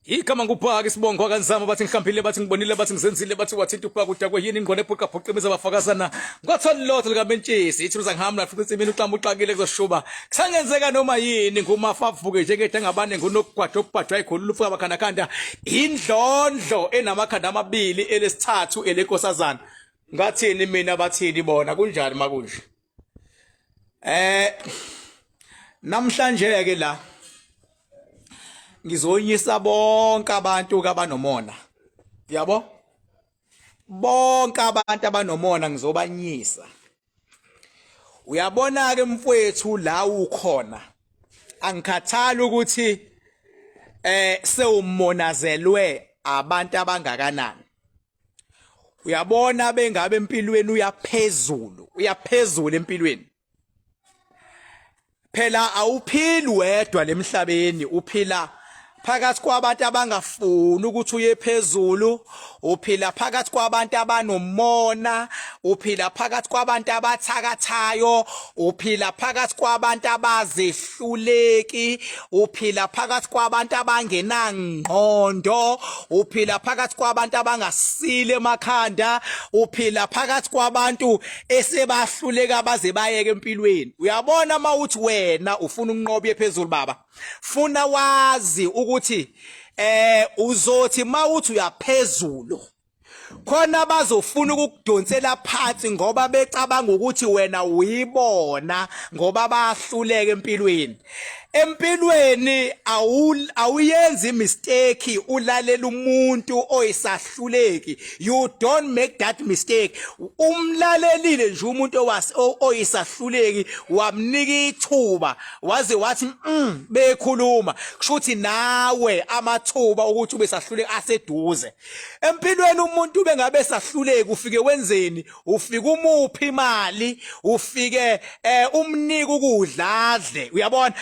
Igama nguBhaka isibongo kanzama bathi ngihlambile bathi ngibonile bathi ngizenzile bathi wathinta uBhaka udakwe yini ingqondo ephuqa phuqimiza abafakazana ngothola lotho likamentshisi ithi uzangihamba nafuthi insimini uqamba uqakile kuzoshuba kusangenzeka noma yini ngumafa avuke njengede ngabane ngunokugwadwa okubhadwa ikhulu lufuka abakhanda khanda indlondlo enamakhanda amabili elesithathu elenkosazana ngathini mina bathini bona kunjani makunje namhlanje ke la ngizonyisa bonke abantu kabanomona yabo bonke abantu abanomona ngizobanyisa uyabona ke mfowethu la ukhona angikhathali ukuthi sewumonazelwe abantu abangakanani uyabona bengabe empilweni uyaphezulu empilweni phela awuphili wedwa lemhlabeni uphila phakathi kwabantu abangafuni ukuthi uye phezulu uphila phakathi kwabantu abanomona uphila phakathi kwabantu abathakathayo uphila phakathi kwabantu abazehluleki uphila phakathi kwabantu abangenangqondo uphila phakathi kwabantu abangasile emakhanda uphila phakathi kwabantu esebahluleka baze bayeke empilweni uyabona mawuthi wena ufuna ukunqoba phezulu baba funa wazi ukuthi uzothi mawuthi uyaphezulu khona bazofuna ukukudonsela phansi ngoba becabanga ukuthi wena uyibona ngoba bahluleke empilweni awuyenzi mistake ulalela umuntu oyisahluleki you don't make that mistake umlalelile nje umuntu oyisahluleki wamnika ithuba waze wathi bekhuluma kushuthi nawe amathuba ukuthi ube sahluleki aseduze empilweni umuntu bengabe sahluleki ufike wenzeni ufike umuphi imali ufike umnika ukudla adle uyabona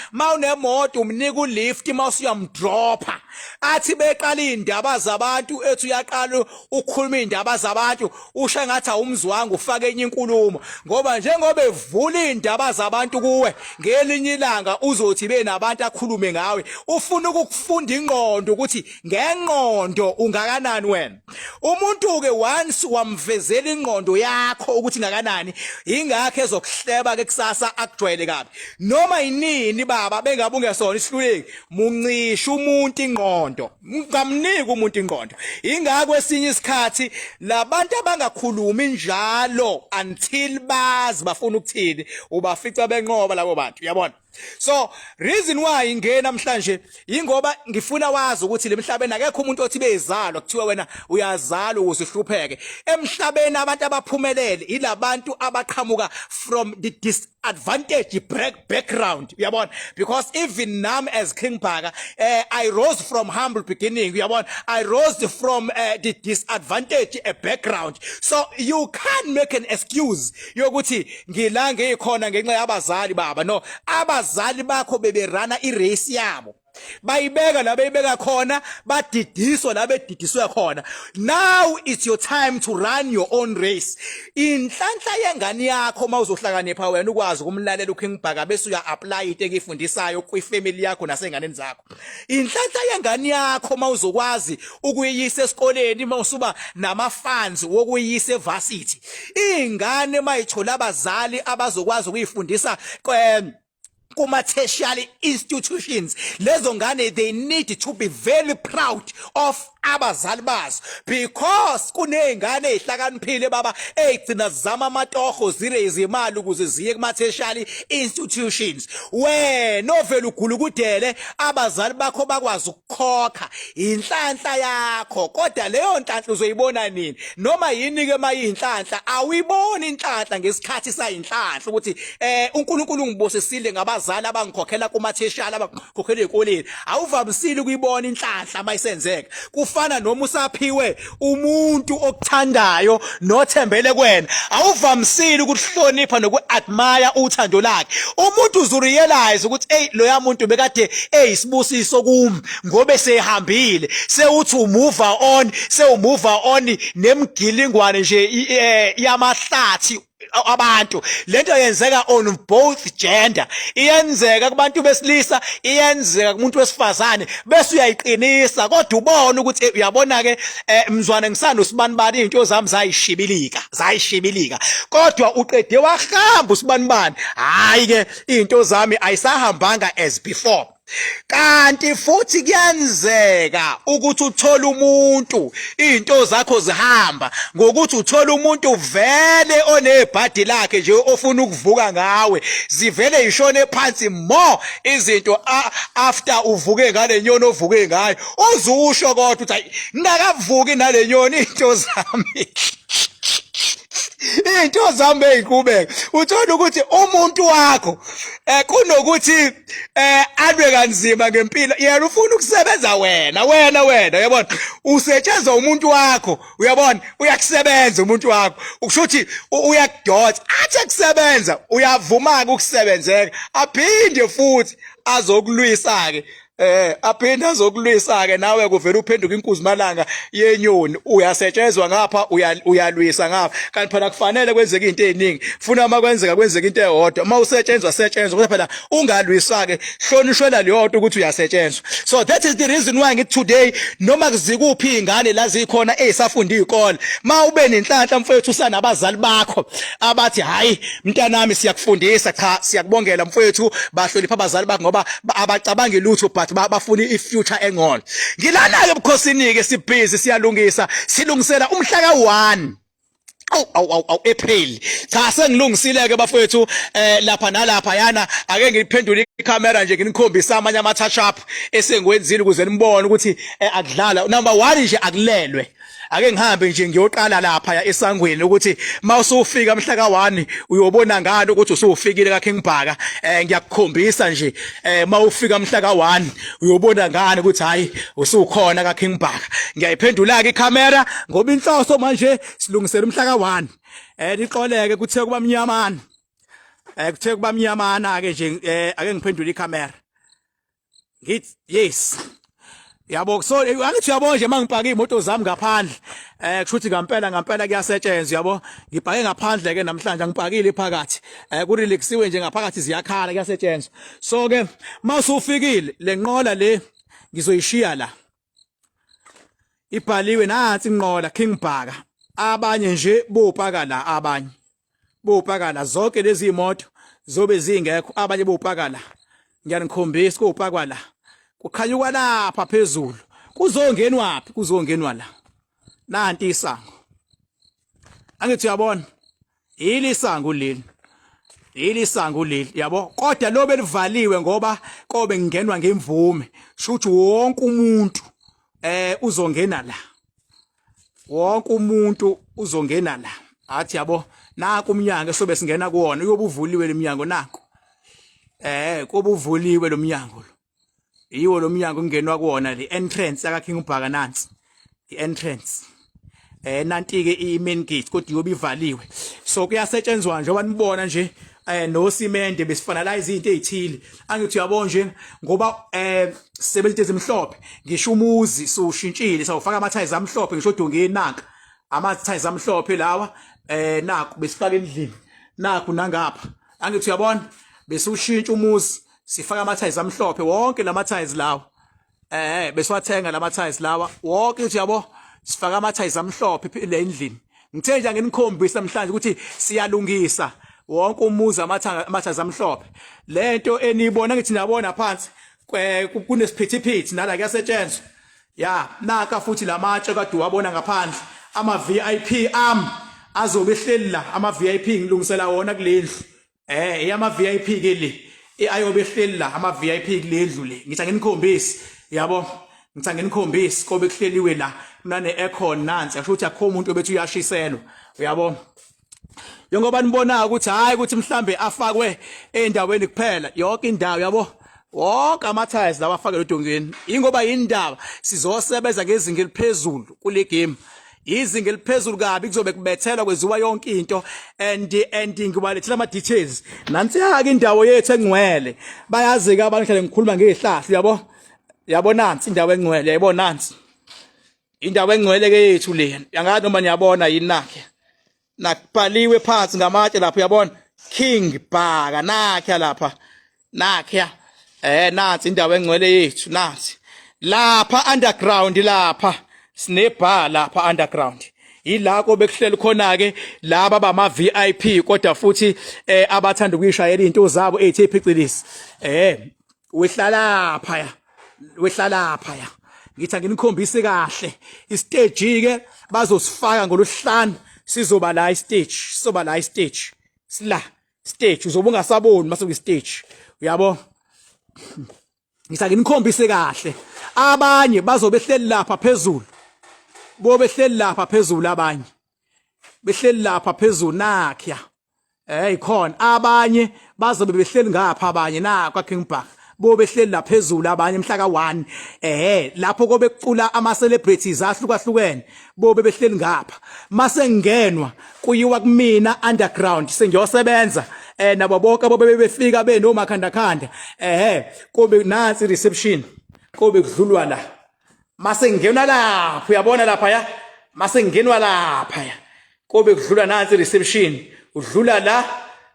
nemoto umnika ulift mawusiyamdropa athi beqala indaba zabantu ethi uyaqala ukukhuluma indaba zabantu usha ngathi awumzwanga ufake enye inkulumo ngoba njengoba evula indaba zabantu kuwe ngelinye ilanga uzothi benabantu akhulume ngawe ufuna ukukufunda ingqondo ukuthi ngengqondo ungakanani wena umuntu ke once wamvezela ingqondo yakho ukuthi ngakanani ingakho ezokuhleba ke kusasa akujwayele kabi noma yinini baba bengabe ungesona isihluleki muncisha umuntu ingqondo ngamnika umuntu ingqondo ingakho esinye isikhathi labantu abangakhulumi njalo until bazi bafuna ukuthini ubafica benqoba labo bantu uyabona so reason why ingena namhlanje ingoba ngifuna wazi ukuthi lemhlabeni akekho umuntu othi bezalwa kuthiwa wena uyazalwa ukuze uhlupheke emhlabeni abantu abaphumelele ilabantu abaqhamuka from the disadvantaged background uyabona because even nami as King Bhaka I rose from humble beginning uyabona I rose from the disadvantaged background so you can't make an excuse yokuthi ngilange ikhona ngenxa yabazali baba no abazali bakho beberana irace yabo bayibeka la beyibeka khona badidiswa la bedidiswe khona now it's your time to run your own race inhlanhla yengane yakho mawuzohlakanipha wena ukwazi ukumlalela uKing Bhaka bese uya apply into ekifundisayo kwifamily yakho nasenganeni zakho inhlanhla yengane yakho mawuzokwazi ukuyisa esikoleni mawusuba nama funds wokuyisa evarsity ingane mayithola abazali abazokwazi ukuyifundisa kuma-tertiary institutions lezo ngane they need to be very proud of abazali bazo because kuneyingane ezihlakaniphile baba egcina zama amatoho ziraise imali ukuze ziye kuma-tertiary institutions wena ovela ugulukudele abazali bakho bakwazi ukukhokha inhlanhla yakho kodwa leyo nhlanhla uzoyibona nini noma yini ke mayinhlanhla awuyiboni inhlanhla ngesikhathi sayinhlanhla ukuthi uNkulunkulu ngibosisile ngabazali abangikhokhela kuma-tertiary abangikhokhela ezikoleni awuvamisile ukuyibona inhlanhla mayisenzeka kufana noma usaphiwe umuntu okuthandayo nothembele kwena awuvamisile ukuhlonipha nokuadmire uthando lakhe umuntu uzurealize ukuthi loya muntu bekade isibusiso kimi ngobe sehambile sewuthi umove on nemgilingwane nje yamahlathi abantu. Lento yenzeka on both gender, iyenzeka kubantu besilisa, iyenzeka kumuntu wesifazane, bese uyayiqinisa kodwa ubone ukuthi uyabona ke mzwane ngisanda usibanibani into zami zayishibilika kodwa uqede wahamba usibanibani, hayi ke into zami ayisahambanga as before. Kanti futhi kuyenzeka ukuthi uthola umuntu into zakho zihamba ngokuthi uthola umuntu vele onebhadi lakhe nje ofuna ukuvuka ngawe, zivele ishone phansi more izinto after uvuke ngale nyoni ovuke ngayo, uzusho kodwa uthi ngakavuki nale nyoni into zami into zami eyiqhubeka. Uthola ukuthi umuntu wakho kunokuthi alwe kanzima ngempilo, yena ufuna ukusebenza wena uyabona, usetshenzwa umuntu wakho, uyabona, uyakusebenza umuntu wakho, ukusho ukuthi uyakudotsa, athi kusebenza uyavuma ukusebenzeka, aphinde futhi azokulwisa ke aphinde azokulwisa ke nawe kuvela uphenduka inkuzimalanga yenyoni, uyasetshenzwa ngapha uyalwisa ngapha. Kanti phela kufanele kwenzeke into eziningi, funa uma kwenzeka into eyodwa, uma usetshenzwa kodwa phela ungalwisa ke, hlonishwela leyodwa ukuthi uyasetshenzwa. So that is the reason why ngithi today noma kuzikuphi ingane la zikhona ezisafunda izikole, mawube nenhlanhla mfowethu usanabazali bakho abathi hayi mntanami siyakufundisa, cha siyakubongela mfowethu, bahlonipha abazali bakho ngoba abacabanga lutho but bafuna ifuture engcono. Ngilana ke ebukhosini ke sibhizi siyalungisa, silungisela umhla ka1 April. Cha sengilungisile ke bafowethu lapha nalapha yana, ake ngiphendule icamera nje nginikhombisa amanye ama touch up esengiwenzile ukuze nibone ukuthi akudlala. Number 1 nje akulelwe. Ake ngihambe nje ngiyoqala lapha esangweni ukuthi mawusufika mhla ka1 uyobona ngani ukuthi usufikile ka King Bhaka. Ngiyakukhombisa nje mawufika mhla ka1 uyobona ngani ukuthi hayi usukhona ka King Bhaka. Ngiyayiphendula ke icamera ngoba inhloso manje silungisela umhla ka1 liqoleke kuthe kuba mnyamana. Kuthe kuba mnyamana ke nje ake ngiphendule icamera ngithi yes. Yabo so angithi uyabona nje mangipaka imoto zami ngaphandle kusho ukuthi ngempela kuyasetshenzwa yabo, ngibhake ngaphandle ke namhlanje ngipakile phakathi kurelaxiwe nje ngaphakathi ziyakhala kuyasetshenzwa. So ke mawusufikile lenqola le ngizoyishiya la ibhaliwe nansi inqola King Bhaka, abanye nje bopaka la, abanye bopaka la, zonke lezi imoto zobe zingekho, abanye bopaka la, ngiyanikhombisa kopakwa la kukhanyuka lapha phezulu, kuzongenwaphi, kuzongenwa la nanti isango. Angithi uyabona ilisango leli yabo, kodwa lobe livaliwe ngoba kobe ngingenwa ngemvume, shuthi wonke umuntu uzongena la, wonke umuntu uzongena la. Athi yabo naku umnyango sobe singena kuwona, uyobe uvuliwe leminyango naku kobe uvuliwe lo mnyango lo, yiwo lo mnyango ungenwa kuwona, le entrance aka King Bhaka nansi i-entrance. Nanti ke i-main gate kodwa iyobe ivaliwe. So kuyasetshenzwa nje abanibona nje no cement besifanalize izinto ezithile. Angithi uyabona nje ngoba sisebenzisa emhlophe, ngisho umuzi soshintshile sawufaka ama-tiles amhlophe, ngisho dongeni nanka ama-tiles amhlophe lawa naku besifaka endlini naku nangapha. Angithi uyabona bese ushintsha umuzi sifaka ama-tiles amhlophe, wonke lama-tiles lawa besiwathenga lama-tiles lawa wonke, uthi yabo sifaka ama-tiles amhlophe le endlini. Ngithe nje nginikhombisa namhlanje ukuthi siyalungisa wonke umuzi ama-tiles amhlophe. Lento eniyibona ngithi niyabona phansi kunesiphithiphithi nala kuyasetshenzwa ya, naka futhi lamatshe kade wabona ngaphandle, ama-VIP azobe ehleli la, ama-VIP ngilungisela wona kulendlu ama-VIP ke le ayobe ehleli la, ama-VIP kulendlu le. Ngithi nginikhombisi yabo, ngithi nginikhombisi kobe kuhleliwe la kunane aircon nansi, asho ukuthi akho umuntu obethu uyashiselwa, uyabo. Njengoba nibona ukuthi hayi ukuthi mhlambe afakwe endaweni kuphela, yonke indawo yabo, wonke ama-tiles lawa afake edongeni. Ingoba indaba sizosebenza ngezinga eliphezulu kule game, izinga eliphezulu kabi, kuzobe kubethelwa kweziwa yonke into and ngibalethela ama details. Nansi ke indawo yethu engcwele, bayazi ke abantu hlale ngikhuluma ngezihlahla yabo nansi indawo engcwele, yayibona nansi indawo engcwele ke yethu le, yangathi noma niyabona yini nakhe nakubhaliwe phansi ngamatshe lapha uyabona King Bhaka nakha lapha nakha nansi indawo engcwele yethu nansi lapha underground lapha sine bar lapha underground yilako bekuhleli khona ke laba bama VIP kodwa futhi abathanda ukuyishayela izinto zabo ethi ephiqilisi wehlala lapha ya ngithi nginikhombise kahle istage ke bazosifaka ngolosihlanu sizoba la istage sila stage uzobe ungasaboni mase ku stage uyabo ngithi nginikhombise kahle abanye bazobe hleli lapha phezulu bobe hleli lapha phezulu abanye behleli lapha phezulu nakhya khona abanye bazobe behleli ngapha abanye nakwa King Bhaka bobe hleli la phezulu abanye mhla ka1 lapho kobe kucula ama celebrities ahlukahlukene bobe behleli ngapha mase ngenwa kuyiwa kumina underground sengiyosebenza nabo bonke bobe befika benomakhandakhanda kobe nansi reception kobe kudlulwa la mase ngenwa lapha uyabona lapha ya mase ngenwa lapha ya kobe kudlula nansi reception udlula la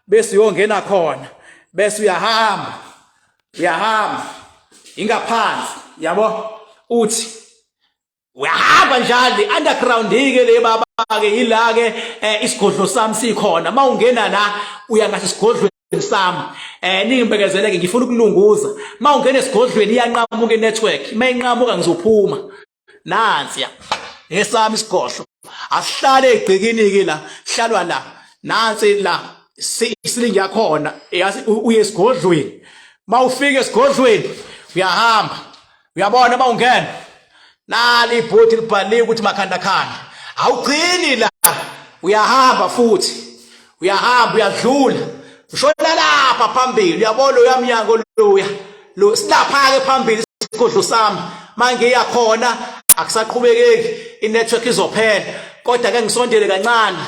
bese uyongena khona bese uyahamba ingaphansi yabo uthi uyahamba njalo underground ke le baba ke yila ke isigodlo sami sikhona mawungena la uya ngathi isigodlweni sami ningimbekezeleke ngifuna ukulunguza mawungena esigodlweni iyanqamuka network mayinqamuka ngizophuma nansi ya esami isigodlo asihlale egcikini ke la hlalwa la nansi la isilingi yakhona uye esigodlweni mawufika esigodlweni uyahamba uyabona mawungena nali ibhodi libhaliwe ukuthi makhandakhanda awugcini la uyahamba futhi uyahamba uyadlula ushona lapha phambili uyabona uyamnyango lo silapha ke phambili isigodlo sami manje iyakhona akusaqhubekeki inetwork izophela kodwa ke ngisondele kancane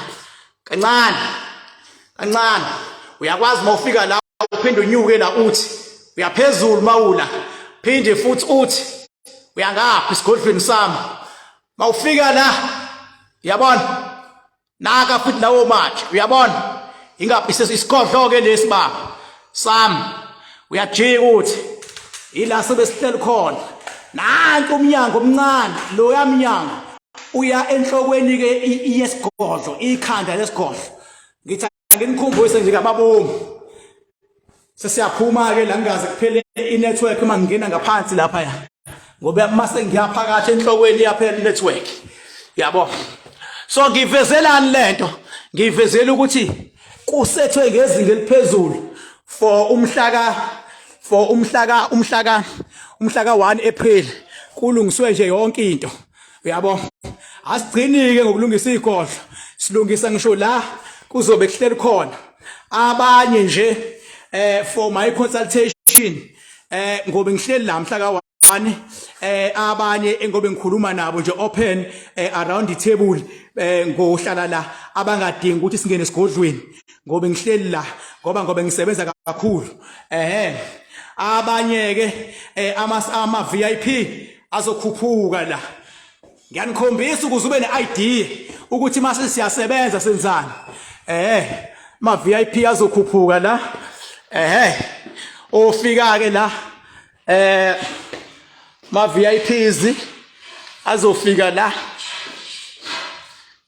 uyakwazi mawufika la uphinde unyuke la uthi uyaphezulu mawula phinde futhi uthi uyangaphi isigodlweni sami mawufika la uyabona naka futhi lawo mathe uyabona ingaphi isigodlo ke lesibaba sami uyajika uthi ila sebesihleli khona nanku umnyango omncane lo yamnyango uya enhlokweni ke yesigodlo ikhanda lesigodlo ngithi nginikhumbuse nje ngamabomu sesiyaphuma ke la ngingaze kuphele inetwork uma ngingena ngaphansi lapha ya ngoba mase ngiyaphakathi enhlokweni yaphela inetwork yabo so ngivezelani lento ngivezela ukuthi kusethwe ngezinga eliphezulu for umhla ka 1 April kulungiswe nje yonke into uyabo asigcinike ngokulungisa igodlo silungisa ngisho la kuzobe kuhleli khona abanye nje for my consultation ngobe ngihleli la mhla ka 1 abanye ngobe ngikhuluma nabo nje open around the table ngohlala la abangadingi ukuthi singene esigodlweni ngobe ngihleli la ngobe ngisebenza kakhulu abanye ke ama VIP azokhuphuka la ngiyanikhombisa ukuze ube ne-idea ukuthi mase siyasebenza senzani ma VIP azokhuphuka la ofika ke la ma VIPs azofika la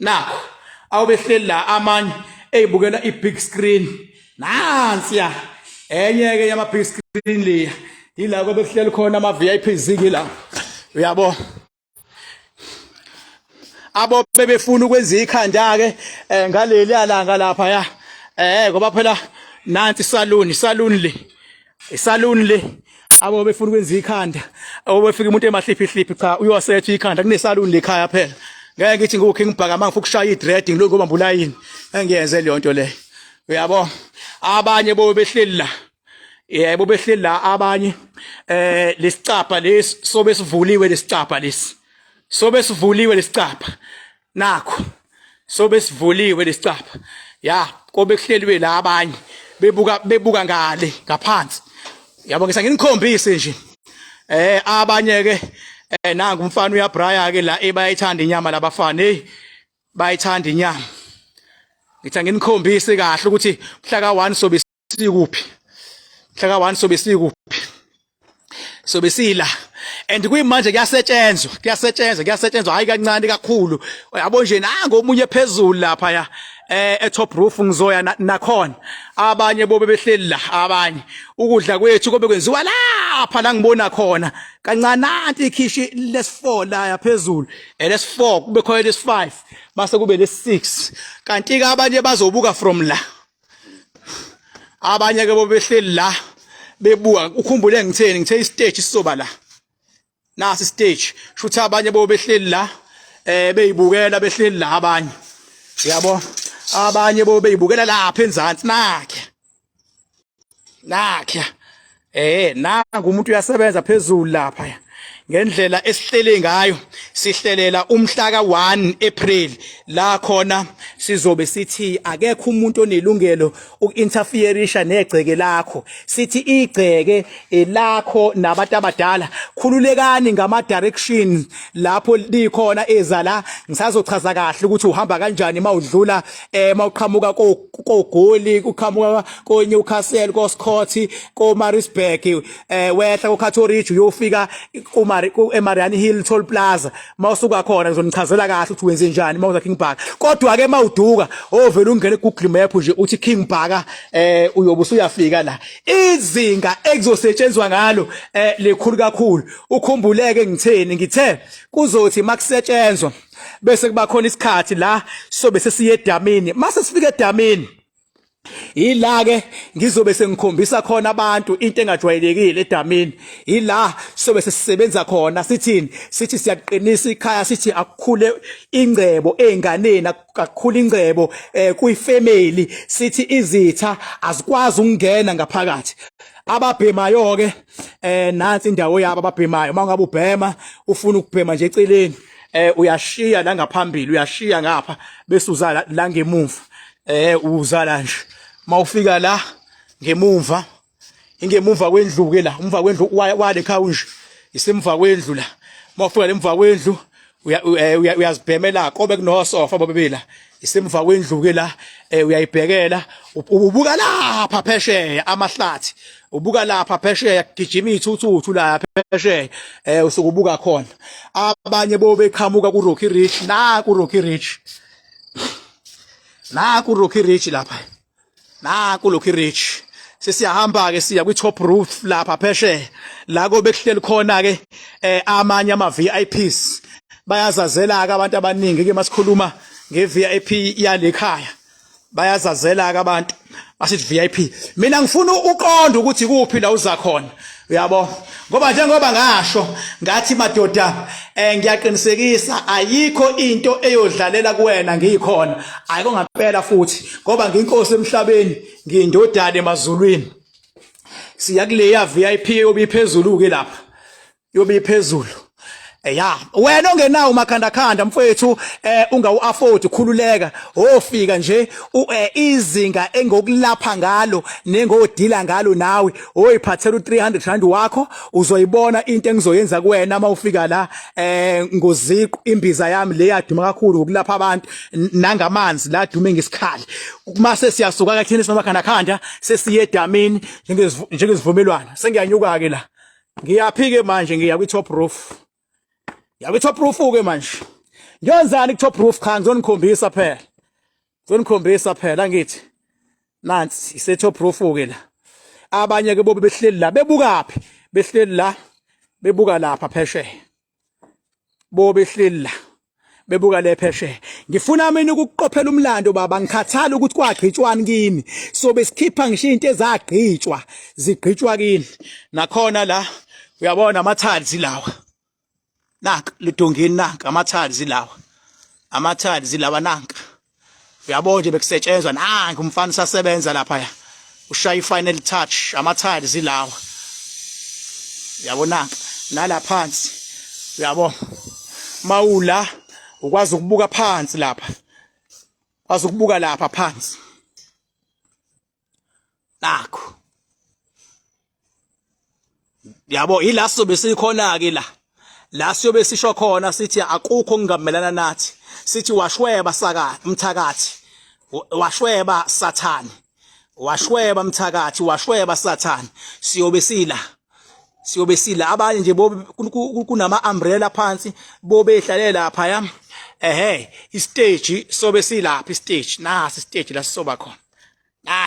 nakho awubehleli la amanye eyibukela i-big screen nansi ya enye ke yama big screen leya yila kobe kuhleli khona ama VIPs ke la uyabo abo bebefuna ukwenza ikhanda ke ngaleli alanga lapha ya ngoba phela nansi isaluni le abo befuna ukwenza ikhanda abo befika umuntu emahliphi cha uyosetha ikhanda kunesaluni lekhaya phela ngeke ngithi ngu-King Bhaka mangifuna ukushaya i-dread ngiloko ubamba ulayini engiyenze leyo nto le uyabo abanye bo behleli la yebo behleli la abanye lesicapha lesi sobe sivuliwe lesicapha lesi sobe sivuliwe lesicapha nakho sobe sivuliwe lesicapha ya kobe kuhleliwe la abanye bebuka ngale ngaphansi yabo ngisanikhombise nje abanye ke nangu umfana uyabraya ke la bayayithanda inyama labafana bayayithanda inyama ngithi anginikhombise kahle ukuthi mhla ka1 sobe sikuphi, mhla ka1 sobe sikuphi, sobe sila. And kuyimanje kuyasetshenzwa hayi kancane kakhulu. Yabo nje nango omunye phezulu lapha ya top roof ngizoya nakhona. Abanye bobe behleli la, abanye ukudla kwethu kobe kwenziwa lapha la ngibona khona kancane nanti ikhishi lesi4 la yaphezulu, lesi4 kube khona lesi5 base kube lesi6. Kanti ke abanye bazobuka from la, abanye ke bobe behleli la bebuka. Ukhumbule ngithe istage sizoba la, nasi stage shuthi abanye bobe behleli la beyibukela behleli la, abanye yabo, abanye bobe beyibukela lapha enzansi nakhe nangu umuntu uyasebenza phezulu lapha ngendlela esihlele ngayo. Sihlelela umhla ka1 April la khona sizobe sithi akekho umuntu onelungelo ukinterferisha negceke lakho. Sithi igceke elakho nabantu abadala, khululekani ngama direction lapho likhona ezala. Ngisazochaza kahle ukuthi uhamba kanjani mawudlula mawuqhamuka koGoli, uqhamuka ko Newcastle, ko Scott, ko Marisburg, wehla ko Catholic uyofika eMariani Hill Toll Plaza. Mawusuka khona ngizonichazela kahle ukuthi wenze njani mawuza King Bhaka. Kodwa ke mawuduka ovela ungene ku-Google Map nje uthi King Bhaka uyobe usuyafika la. Izinga ekuzosetshenzwa ngalo likhulu kakhulu. Ukhumbuleke ngithe kuzothi makusetshenzwa bese kuba khona isikhathi la sobe sesiye edamini. Mase sifika edamini ila ke ngizobe sengikhombisa khona abantu into engajwayelekile edamini. Ila sobe sesisebenza khona sithi siyaqinisa ikhaya, sithi akukhule ingcebo einganeni, akukhule ingcebo kuyifamily, sithi izitha azikwazi ukungena ngaphakathi. Ababhemayo ke nansi indawo yabo ababhemayo. Mangabe ubhema ufuna ukubhema nje eceleni uyashiya la ngaphambili, uyashiya ngapha bese uzala la ngemuva. Uzala nje mawufika la ngemuva, ingemuva kwendlu ke la, umva kwendlu wale khawunje isemva kwendlu la. Mawufika lemva kwendlu uyazibhemela kobe kunosofa bobebela isemva kwendlu ke la. Uyayibhekela ubuka lapha phesheya amahlathi, ubuka lapha phesheya gijima ithuthu la phesheya usukubuka khona. Abanye bobe qhamuka ku Rocky Ridge, na ku Rocky Ridge, naku Rocky Ridge lapha, naku Rocky Ridge. Sesiyahamba ke siya kwi top roof lapha phesheya la kobe kuhleli khona ke amanye ama VIPs. Bayazazela ke abantu abaningi ke masikhuluma nge VIP yalekhaya, bayazazela ke abantu basithi VIP. Mina ngifuna uqonda ukuthi kuphi la uza khona, uyabo, ngoba njengoba ngasho ngathi madoda ngiyaqinisekisa ayikho into eyodlalela kuwena ngikhona, ayiko ngampela futhi ngoba ngiyinkosi emhlabeni, ngiyindodana emazulwini. Siya kuleya VIP yobi phezulu ke lapha, yobi phezulu. Wena ongenawo umakhanda mfowethu ungawu afford khululeka ofika nje izinga engokulapha ngalo nengodila ngalo nawe oyiphathela u300 wakho uzoyibona into engizoyenza kuwena mawufika la ngoziqu. Imbiza yami le yaduma kakhulu ukulapha abantu nangamanzi la dume ngesikhali. Mase siyasuka ke thina sinomakhanda sesiye edamini njengezivumelwano. Sengiyanyuka ke la, ngiyaphike manje ngiya kwi top roof. Yabe top roof ke manje. Ngiyonzani ku top roof khanga ngizonikhombisa phela. Ngizonikhombisa phela ngithi. Nansi ise top roof ke la. Abanye ke bobe behleli la bebukaphi? Behleli la bebuka lapha phesheya. Bobe behleli la bebuka le phesheya. Ngifuna mina ukuqophela umlando baba, ngikhathala ukuthi kwagqitshwani kini. So besikhipha ngisho into ezagqitshwa, zigqitshwa kini. Nakhona la uyabona amathalzi lawa. Nanka lidongeni, nanka amathalzi lawa, amathalzi lawa nanka. Uyabona nje bekusetshenzwa nanka umfana sasebenza lapha ya ushaya final touch, amathalzi lawa. Uyabona nala phansi, uyabona mawula ukwazi ukubuka phansi lapha, ukwazi ukubuka lapha phansi nakho. Yabo ila sobe sikhona ke la siyobe sisho khona sithi akukho kungamelana nathi, sithi washweba saka umthakathi, washweba sathane, washweba mthakathi, washweba sathane. Siyobe sila abanye nje kunama umbrella phansi bobehlalela lapha ya istage sobe silapha istage nasi stage la sisoba khona.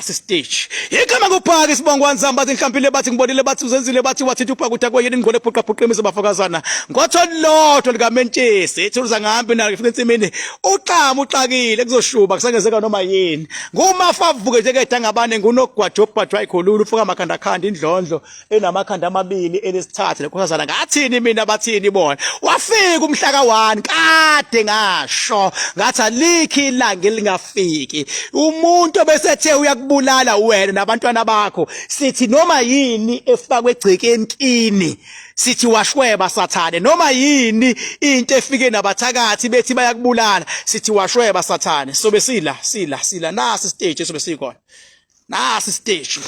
Stage. Igama kuphaka isibongwa nzamba bathi nhlambile bathi ngibonile bathi uzenzile bathi wathi uphaka ukuthi akuyini ngole phuqa phuqimisa bafakazana. Ngotholotho likamentshisi ethuluza ngahambi nalo ngifika ensimini. Uqama uxakile kuzoshuba kusengezeka noma yini. Ngumafavuke nje kedanga abane ngunogwadjobhadwa ikhululu ufuka amakhanda khanda indlondlo enamakhanda amabili elesithathu lekhosazana ngathini mina bathini bona. Wafika umhlaka 1 kade ngasho ngathi alikhi ilanga elingafiki. Umuntu besethe uyakubulala wena nabantwana bakho sithi noma yini efakwe egcekeni kini sithi washweba sathane noma yini into efike nabathakathi bethi bayakubulala sithi washweba sathane sobe sila nasi stage sobe sikhona nasi stage.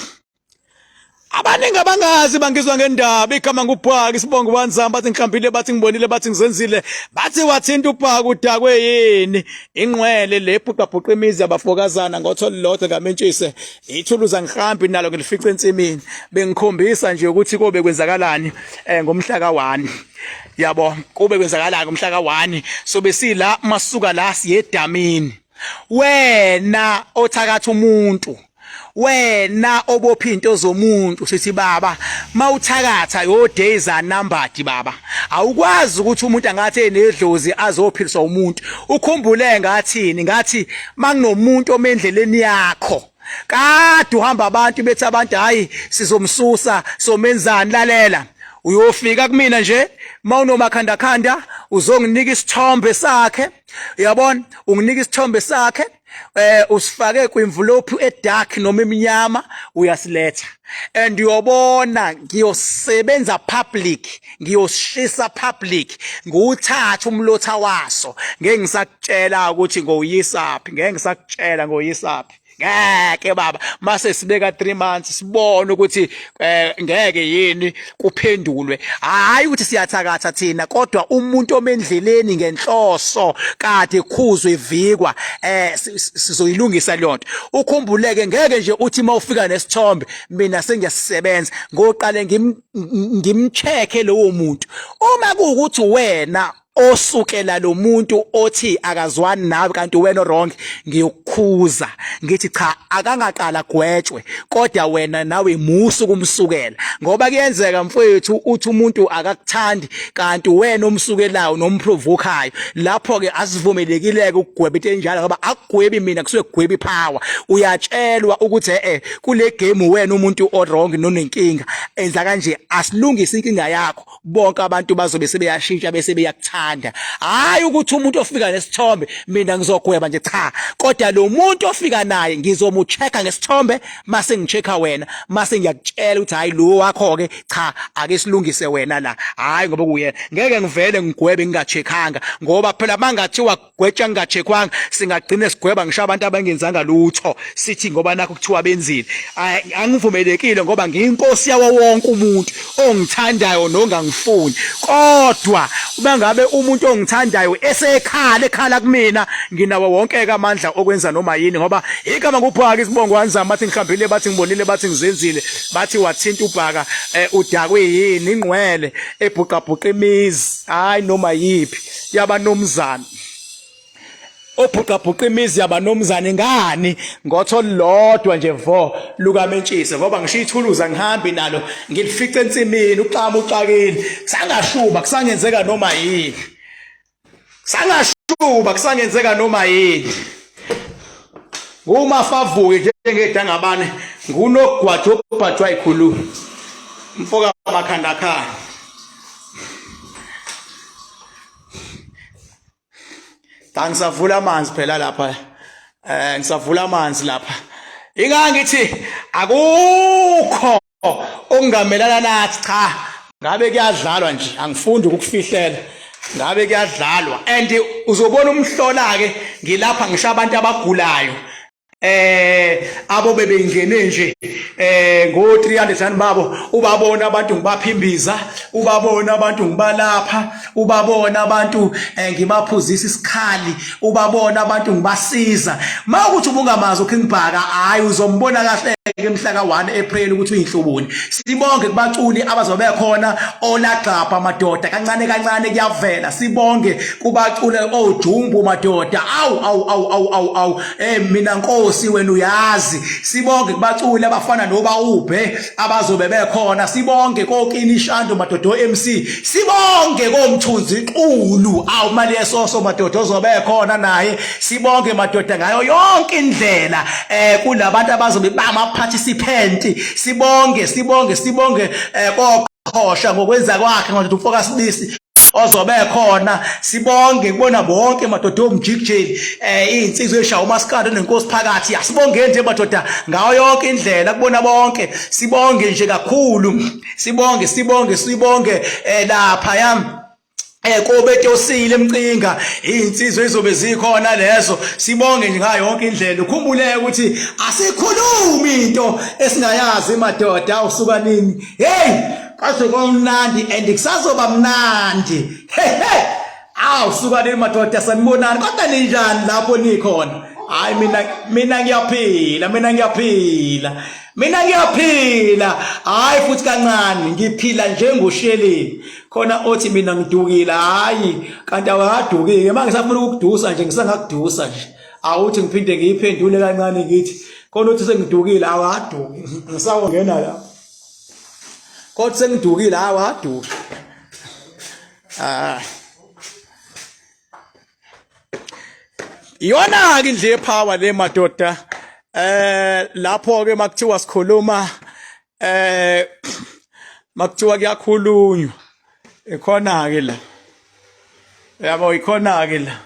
Abaningi abangazi bangizwa ngendaba igama nguBhaka isibongo banzamba bathi ngihlambile bathi ngibonile bathi ngizenzile bathi wathinta uBhaka udakwe yini ingqwele lebhuqabhuqa imizi yabafokazana ngotholotho ngamentshise ithuluza ngihambi nalo ngilifica ensimini bengikhombisa nje ukuthi kobe kwenzakalani ngomhla ka1 yabo kube kwenzakalani ngomhla ka1 so besila masuka la siyedamini wena othakatha umuntu wena obophinto zomuntu sithi baba mawuthakatha yo days are numbered baba awukwazi ukuthi umuntu angathi enedlozi azophiliswa umuntu ukhumbule ngathi manginomuntu omendleleni yakho kade uhamba abantu bethi abantu hayi sizomsusa somenzani lalela uyofika kumina nje mawunomakhanda khanda uzonginika isithombe sakhe uyabona unginika isithombe sakhe usifake kwimvulopu edark noma eminyama uyasiletha and uyobona ngiyosebenza public ngiyosishisa public nguthatha umlotha waso ngeke ngisakutshela ukuthi ngoyisaphi ngeke ngisakutshela ngoyisaphi ngeke baba mase sibeka 3 months sibone ukuthi ngeke yini kuphendulwe hayi ukuthi siyathakatha thina kodwa umuntu omendleleni ngenhloso kade khuzwe ivikwa sizoyilungisa lonto ukhumbuleke ngeke nje uthi mawufika nesithombe mina sengiyasisebenza ngoqale ngimcheke lowo muntu uma kuukuthi wena osukela lo muntu othi akazwani nawe kanti wena wrong ngiyokukhuza ngithi cha akangaqala gwetshwe kodwa wena nawe musu kumsukela ngoba kuyenzeka mfowethu uthi umuntu akakuthandi kanti wena omsukelayo nomprovokayo lapho ke asivumelekileke ukugweba into enjalo ngoba akugwebi mina kusuke kugwebi power uyatshelwa ukuthi kule game wena umuntu wrong nonenkinga enza kanje asilungise inkinga yakho bonke abantu bazobe sebeyashintsha bese beyakuthanda hayi ukuthi umuntu ofika nesithombe mina ngizogweba nje cha kodwa lo muntu ofika naye ngizomuchecka ngesithombe mase ngichecka wena mase ngiyakutshela ukuthi hayi lo wakho ke cha ake silungise wena la hayi ngoba kuyena ngeke ngivele ngigwebe ngingacheckanga ngoba phela mangathiwa gwetsha ngingachekwanga singagcina sigweba ngisho abantu abangenzanga lutho sithi ngoba nakho kuthiwa benzile angivumelekile ngoba ngiyinkosi yawo wonke umuntu ongithandayo nongangifuni kodwa uma ngabe umuntu ongithandayo ekhala kumina nginawo wonke amandla okwenza noma yini ngoba igama nguBhaka isibongo wanzama bathi ngihlambile bathi ngibonile bathi ngizenzile bathi wathinta uBhaka udakwe yini ingqwele ebhuqabhuqa imizi hayi noma yipi yabanomzana obhuqabhuqa imizi yabanomzana ngani ngotholodwa nje vo lukamentshisi ngoba ngisho ithuluza ngihambi nalo ngilifica ensimini uqama uxakile sangashuba kusangenzeka noma yini kusangenzeka noma yini ngumafavuke njengedanga abane ngunogwadwa obhadwa ikhululu mfoka amakhanda khanda ngisavula amanzi phela lapha ngisavula amanzi lapha ingangithi akukho okungamelana nathi cha ngabe kuyadlalwa nje angifundi ukufihlela ngabe kuyadlalwa and uzobona umhlola ke ngilapha ngisho abantu abagulayo abo bebengene nje ngo 300 rand babo ubabona abantu ngibaphimbiza ubabona abantu ngibalapha ubabona abantu ngibaphuzisa isikhali ubabona abantu ngibasiza mawukuthi ubungamazi uKing Bhaka hayi uzombona kahle emhla ka1 April ukuthi uyinhlubuni sibonge kubaculi abazobe khona olagqapha amadoda kancane kancane kuyavela sibonge kubaculi ojumbu madoda awu mina Nkosi wena uyazi sibonge kubaculi abafana noba uphe abazobe bekhona sibonge kokini ishando madodo MC sibonge komthunzi iqulu awu mali yesoso madodo ozobe khona naye sibonge madoda ngayo yonke indlela kulabantu abazobe participant sibonge koqhosha ngokwenza kwakhe ngoba ufocus bisi ozobe khona sibonge kubona bonke madoda omjikjeli insizwe eshaya umaskandi nenkosi phakathi yasibonge nje madoda ngayo yonke indlela kubona bonke sibonge nje kakhulu sibonge lapha yami kobetosile emcinga insizwe izobe zikhona lezo sibonge nje ngayo yonke indlela ukhumbule ukuthi asikhulumi into esingayazi madoda usuka nini hey kazokomnandi and kusazoba mnandi suka nini madoda sanibonani kodwa ninjani lapho nikhona hayi mina ngiyaphila hayi futhi kancane ngiphila njengosheleni khona othi mina ngidukile hayi kanti awakadukike manje ngisafuna ukukudusa nje ngisangakudusa nje awuthi ngiphinde ngiyiphendule kancane ngithi khona uthi sengidukile awakaduki ngisawongena la kodwa sengidukile awakaduki yona ke nje power le madoda lapho ke makuthiwa sikhuluma makuthiwa kuyakhulunywa ikhona ke la yabo ikhona ke la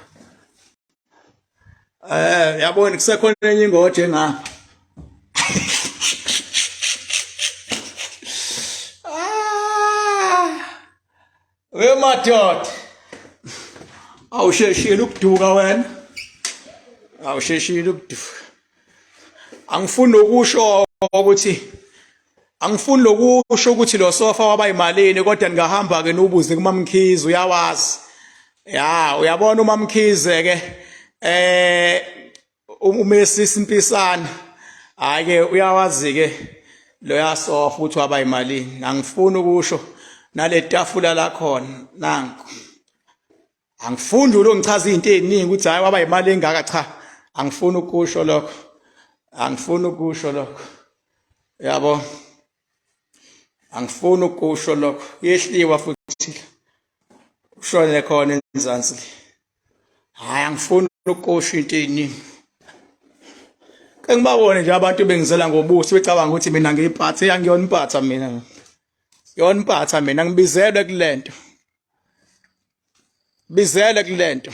yabona kusekhona enye ingoje ngapha we madoda awusheshile ukuduka wena awusheshile ukuduka angifuni lokusho ukuthi lo sofa waba imalini kodwa ngahamba ke nobuze kuMamkhize uyawazi uyabona uMamkhize ke umesi simpisana hayi ke uyawazi ke lo yasofa ukuthi waba imalini angifuni ukusho nale tafula la khona nanku angifuni lo ngichaza izinto eziningi ukuthi hayi waba imali engaka cha angifuni ukusho lokho yabo angifuni ukusho lokho yehliwa futhi ushone khona enzansi hayi angifuni ukusho into eziningi ke ngibabone nje abantu bengizela ngobuso becabanga ukuthi mina ngiyiphathe yangiyoniphatha mina ngibizelwe kulento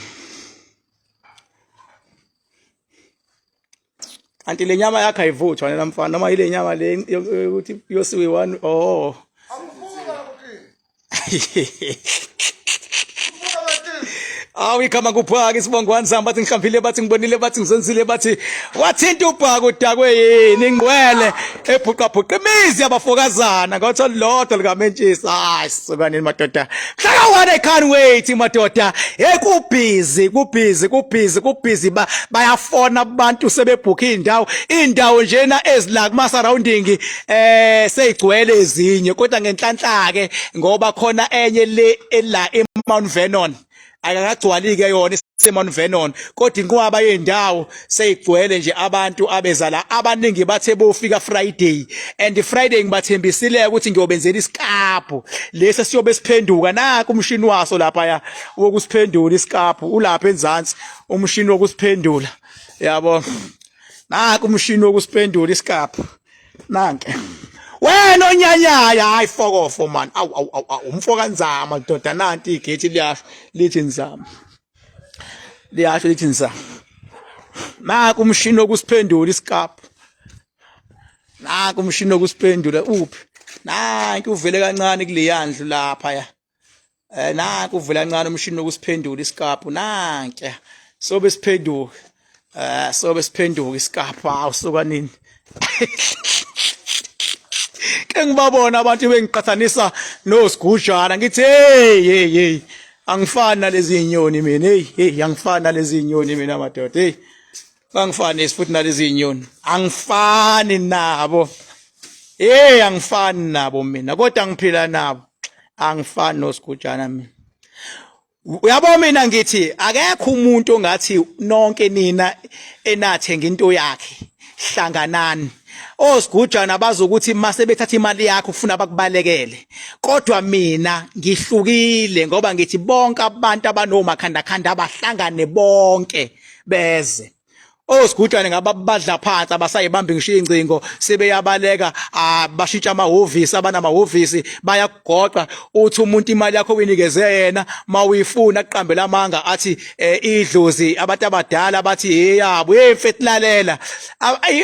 kanti le nyama yakhe ayivuthwa wena mfana noma ile nyama le ukuthi yosiwe one ikhama kuBhaka isibongo wanzamba bathi ngihlambile bathi ngibonile bathi ngizenzile bathi wathinta uBhaka udakwe yini ngqwele ebhuqabhuqa imizi yabafokazana ngotho lodwa likaMentshisi sisokanini madoda hlaka one I can't wait madoda kubhizi bayafona abantu sebebhuka indawo njena ezila kuma surrounding seyigcwele ezinye kodwa ngenhlanhla ke ngoba khona enye le la eMount Vernon akakagcwalike yona iSimon Vernon kodwa inqwaba yendawo seyigcwele nje abantu abezala abaningi bathe bofika Friday and Friday ngibathembisile ukuthi ngiyobenzela isikaphu lesi siyobe siphenduka naku umshini waso lapha ya wokusiphendula isikaphu ulapha enzansi umshini wokusiphendula yabo naku umshini wokusiphendula isikaphu nanke wena onyanyaya hayi fokofo man umfoka nzama doda nanti igethi lithi nzama liyasho lithi nzama naku umshini wokusiphendula isikaphu naku umshini wokusiphendula uphi nanki uvele kancane kuleyandlu lapha ya naku uvele kancane umshini wokusiphendula isikaphu nanke sobe siphenduka So besiphenduka isikapa usuka nini ke ngibabona abantu bengiqhathanisa nosigujana ngithi hey angifani nalezi inyoni mina hey angifani nalezi inyoni mina madoda hey angifani futhi nalezi inyoni angifani nabo hey angifani nabo mina kodwa ngiphila nabo angifani nosigujana mina uyabo mina ngithi akekho umuntu ongathi nonke nina enathenga into yakhe hlanganani osigujana bazokuthi mase bethatha imali yakho ufuna bakubalekele kodwa mina ngihlukile ngoba ngithi bonke abantu abanomakhanda khanda abahlangane bonke beze osigujane ngababadla phansi abasayibambi ngisho ingcingo sebeyabaleka bashintsha amahhovisi abanamahhovisi bayakugoqa uthi umuntu imali yakho uyinikeze yena mawuyifuna aqambela amanga athi idlozi abantu abadala bathi yeyabo mfetlalela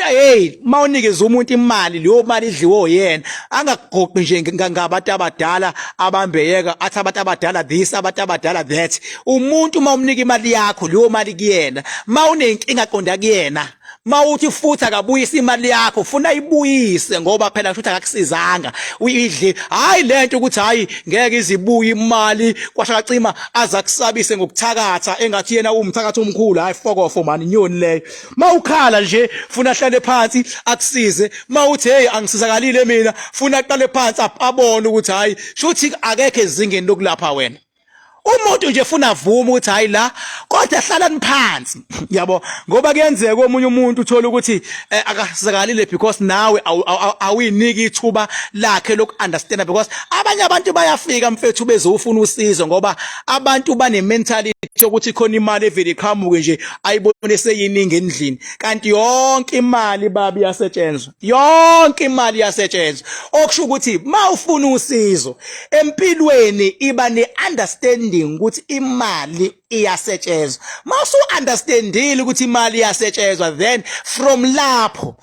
hey mawunikeze umuntu imali leyo mali idliwe yena angakugoqi nje ngabantu abadala abambeyeka athi abantu abadala this abantu abadala that umuntu mawumnika imali yakho leyo mali kuyena mawunenkinga qonda kuyena mawuthi futhi akabuyisa imali yakho ufuna ibuyise ngoba phela kusho ukuthi akakusizanga uyidle hayi lento ukuthi hayi ngeke izibuye imali kwashakacima aza kusabise ngokuthakatha engathi yena umthakatha omkhulu hayi fokofo man inyoni leyo mawukhala nje funa ahlale phansi akusize mawuthi hey angisizakalile mina funa aqale phansi abone ukuthi hayi shuthi akekho ezingeni lokulapha wena umuntu nje ufuna avuma ukuthi hayi la kodwa hlalani phansi yabo ngoba kuyenzeka omunye umuntu uthola ukuthi akasizakalile because nawe awuyiniki ithuba lakhe loku understand because abanye abantu bayafika mfethu bezofuna usizo ngoba abantu bane mentality ukuthi khona imali evele iqhamuke nje ayibone seyiningi endlini kanti yonke imali babi yasetshenzwa yonke imali yasetshenzwa okusho ukuthi mawufuna usizo empilweni iba ne understanding ukuthi imali iyasetshenzwa masu understandile ukuthi imali iyasetshenzwa then from lapho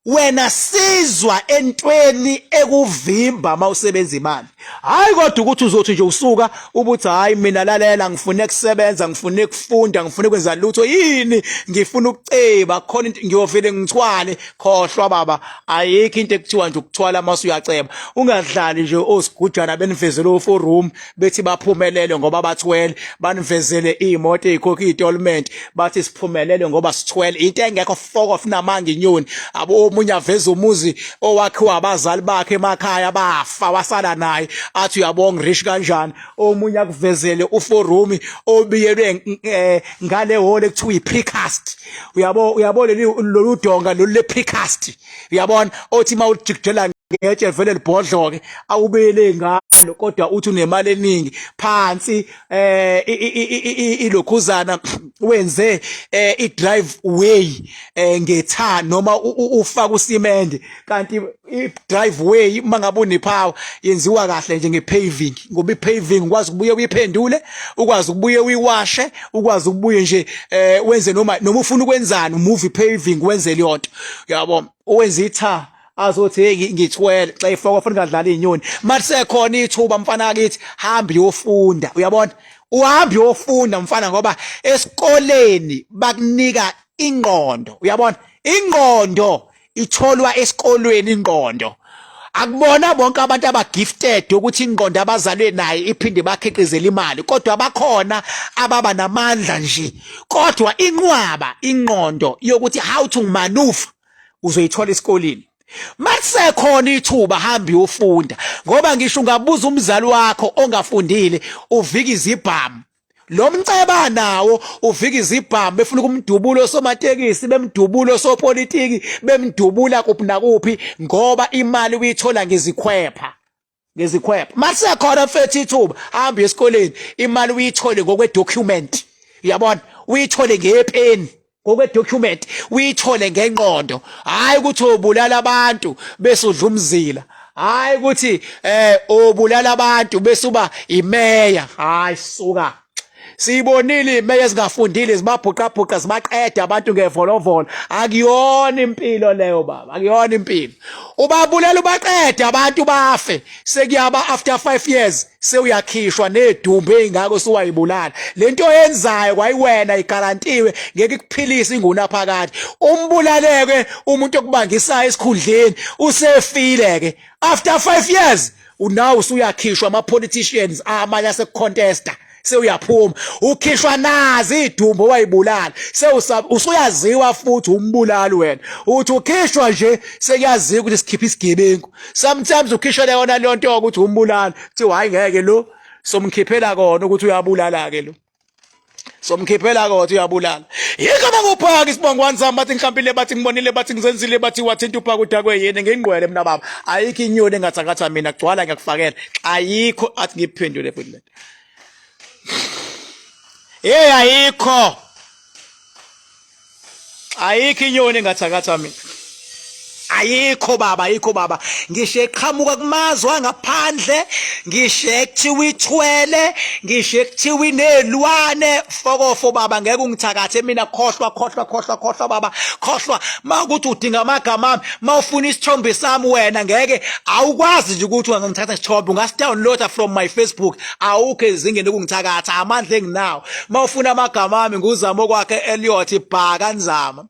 wena sizwa entweni ekuvimba mawusebenza imali hayi kodwa ukuthi uzothi nje usuka ubuthi hayi mina lalela ngifuna ukusebenza ngifuna ukufunda ngifuna ukwenza lutho yini ngifuna ukuceba khona into ngiyovele ngithwale khohlwa baba ayikho into ekuthiwa nje ukuthwala masu uyaceba ungadlali nje osigujana benivezele o4 room bethi baphumelele ngoba bathwele banivezele imoto ezikhokha izitolment bathi siphumelele ngoba sithwele into engekho fok off namanga inyoni abo omunye aveza umuzi owakhiwa abazali bakhe emakhaya bafa wasala naye athi uyabonga rich kanjani omunye akuvezele u4 room obiyelwe ngale hole ekuthiwa iprecast uyabo lolu donga lolu leprecast uyabona othi mawujikijela ngetshe vele libhodloke awubele ngalo kodwa uthi unemali eningi phansi ilokhuzana wenze idriveway ngetha noma ufaka usimende kanti idriveway mangabe unepower yenziwa kahle nje ngepaving ngoba ipaving ukwazi ukubuye uyiphendule ukwazi ukubuye uyiwashe ukwazi ukubuye nje wenze noma ufuna ukwenzani umove paving wenze leyonto yabo owenza itha azothi hey ngithwele xa ifaka ufuna ngadlala inyoni mase khona ithuba mfana akithi hamba uyofunda uyabona uhambe uyofunda mfana ngoba esikoleni bakunika ingqondo uyabona ingqondo itholwa esikolweni ingqondo akubona bonke abantu abagifted ukuthi ingqondo abazalwe naye iphinde bakhiqizela imali kodwa bakhona ababa namandla nje kodwa inqwaba ingqondo yokuthi how to maneuver uzoyithola esikoleni mase khona ithuba hamba uyofunda ngoba ngisho ungabuza umzali wakho ongafundile uvika izibhamu lo mceba nawo uvika izibhamu befuna kumdubulo somatekisi bemdubulo sopolitiki bemdubula kuphi nakuphi ngoba imali uyithola ngezikhwepha mase khona mfethu ithuba hamba esikoleni imali uyithole ngokwe document uyabona uyithole ngepeni ngokwe-document uyithole ngengqondo hayi ukuthi ubulala abantu bese udla umzila hayi ukuthi ubulala abantu bese uba imeya hayi suka siyibonile imeya ezingafundile zibabhuqabhuqa zibaqeda abantu ngevolovolo. Akuyona impilo leyo baba, akuyona impilo. Ubabulela ubaqeda abantu bafe. Sekuyaba after 5 years sewuyakhishwa nedumbe ezingako suwayibulala. Lento oyenzayo kwayiwena igarantiwe ngeke ikuphilise inguna phakathi. Umbulaleke umuntu okubangisayo esikhundleni usefile ke. After 5 years now usuyakhishwa ama politicians amanye asekucontesta. Sewuyaphuma ukhishwa nazi idumbu wayibulala usuyaziwa futhi umbulali wena uthi ukhishwa nje sekuyaziwa ukuthi sikhipha isigebengu. Sometimes ukhishwa leyona lonto ukuthi umbulali uthi hayi ngeke lo somkhiphela kona ukuthi uyabulala ke lo somkhiphela kodwa uyabulala. Yiko banguphaka isibongo wanzama bathi ngihlambile bathi ngibonile bathi ngizenzile bathi wathinta uphaka udakwe yini ngingqwele mina baba ayikho inyoni engathakatha mina kugcwala ngiyakufakela ayikho athi ngiphendule futhi lento ayikho inyoni engathakatha mina ayikho baba ngisho eqhamuka kumazwe ngaphandle ngisho ekuthiwa ithwele ngisho ekuthiwa inelwane fokofo baba ngeke ungithakathe mina khohlwa baba khohlwa makuthi udinga amagama ami mawufuna isithombe sami wena ngeke awukwazi nje ukuthi ungangithatha isithombe ungasi-downloada from my Facebook awukho ezingeni ukungithakatha amandla enginawo mawufuna amagama ami nguzama okwakhe Elliot Bhaka nzama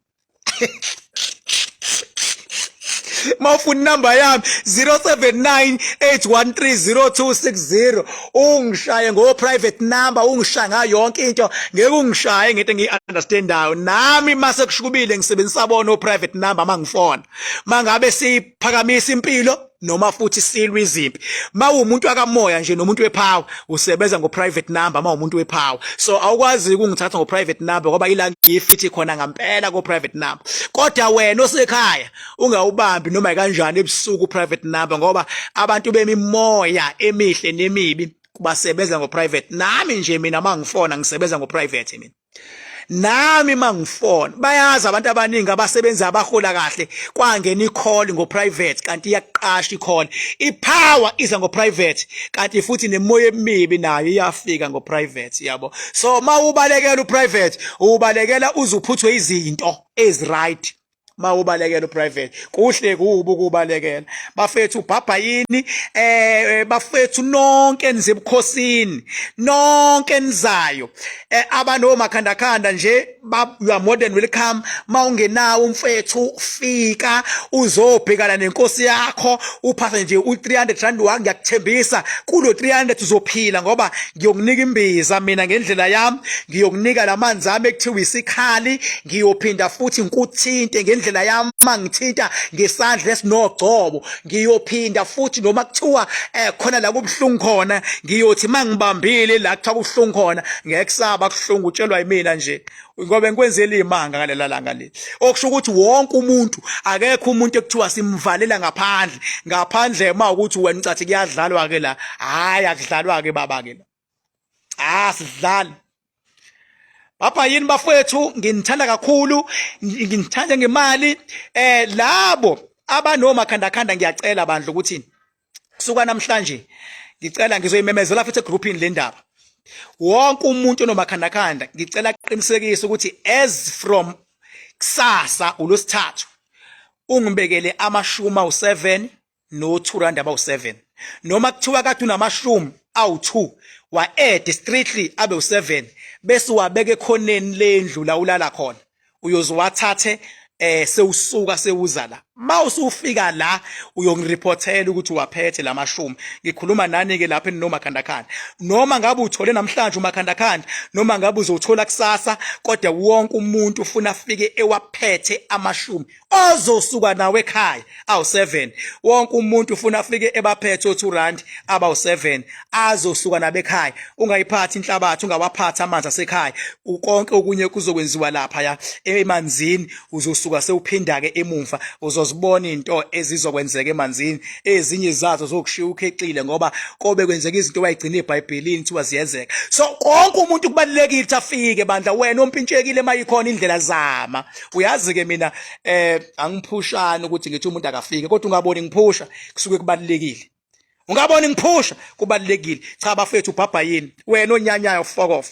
mawufuna inamba yami 0798130260 ungishaye ngo private number ungishaye ngayo yonke into ngeke ungishaye ngento engiyi-understandayo nami mase kushukubile ngisebenzisa bona o private number mangifona mangabe siphakamisa impilo noma futhi silwe izimpi mawumuntu akamoya nje nomuntu wepower usebenza ngo private number mawumuntu wepower so awukwazi ukungithatha ngo private number ngoba ila ngifithi khona ngampela ko private number kodwa wena osekhaya ungawubambi noma kanjani ebusuku private number ngoba abantu bemimoya emihle nemibi basebenza ngo private nami nje mina mangifona ngisebenza ngo private mina nami mangifona bayazi abantu abaningi abasebenza abahola kahle kwangena icall ngo private kanti iyaqasha icall ipower iza ngo private kanti futhi nemoya emibi nayo iyafika ngo private yabo so mawubalekela uprivate ubalekela uzuphuthwe izinto eziright mawubalekela uprivate kuhle kubi ukubalekela bafethu ubhabha yini bafethu nonke nize ebukhosini nonke nizayo abanomakhandakhanda nje you are more than welcome mawungenawo umfethu fika uzobhekana nenkosi yakho uphatha nje u300 rand wangu ngiyakuthembisa kulo 300 uzophila ngoba ngiyokunika imbiza mina ngendlela yami ngiyokunika lamanzi ami ekuthiwa isikhali ngiyophinda futhi ngikuthinte ngendlela yami mangithinta ngesandla esinogcobo ngiyophinda futhi noma kuthiwa khona la kubhlungu khona ngiyothi mangibambile la kuthiwa kubhlungu khona ngekusaba kuhlungu utshelwa yimina nje ngoba ngikwenzele imanga ngalela langa le okusho ukuthi wonke umuntu akekho umuntu ekuthiwa simvalela ngaphandle mawukuthi wena ucathi kuyadlalwa ke la hayi akudlalwa ke baba ke la sidlala Papa yini bafethu nginithanda kakhulu nginithanda ngemali labo abanomakhandakhanda ngiyacela bandla ukuthi kusuka namhlanje ngicela ngizoyimemezela futhi egroupini le ndaba wonke umuntu onomakhandakhanda ngicela aqinisekise ukuthi as from kusasa uLwesithathu ungibekele amashumi awu7 no2 rand abawu7 noma kuthiwa kade unamashumi awu2 wa add strictly abe u7 bese wabeke khoneni lendlu la ulala khona uyozwathathe sewusuka sewuza la mawusufika la uyongiriportela ukuthi waphethe lamashumi ngikhuluma nani ke lapha enomakhandakhanda noma ngabe uthole namhlanje umakhandakhanda noma ngabe uzothola kusasa kodwa wonke umuntu ufuna afike ewaphethe amashumi ozosuka nawe ekhaya awu7 wonke umuntu ufuna afike ebaphethe o2 rand abawu7 azosuka nabekhaya ungayiphathi inhlabathi ungawaphathi amanzi asekhaya konke okunye kuzokwenziwa lapha ya emanzini uzosuka sewuphinda ke emumva uzozibona into ezizokwenzeka emanzini ezinye zazo zokushiya ukhexile ngoba kobe kwenzeka izinto bayigcina eBhayibhelini kuthiwa ziyenzeka so konke umuntu kubalekile ukuthi afike bandla wena ompintshekile mayikhona indlela zama uyazi ke mina angiphushana ukuthi ngithi umuntu akafike kodwa ungaboni ngiphusha kusuke kubalekile ungaboni ngiphusha kubalekile cha bafethu ubhabha yini wena onyanyayo fuck off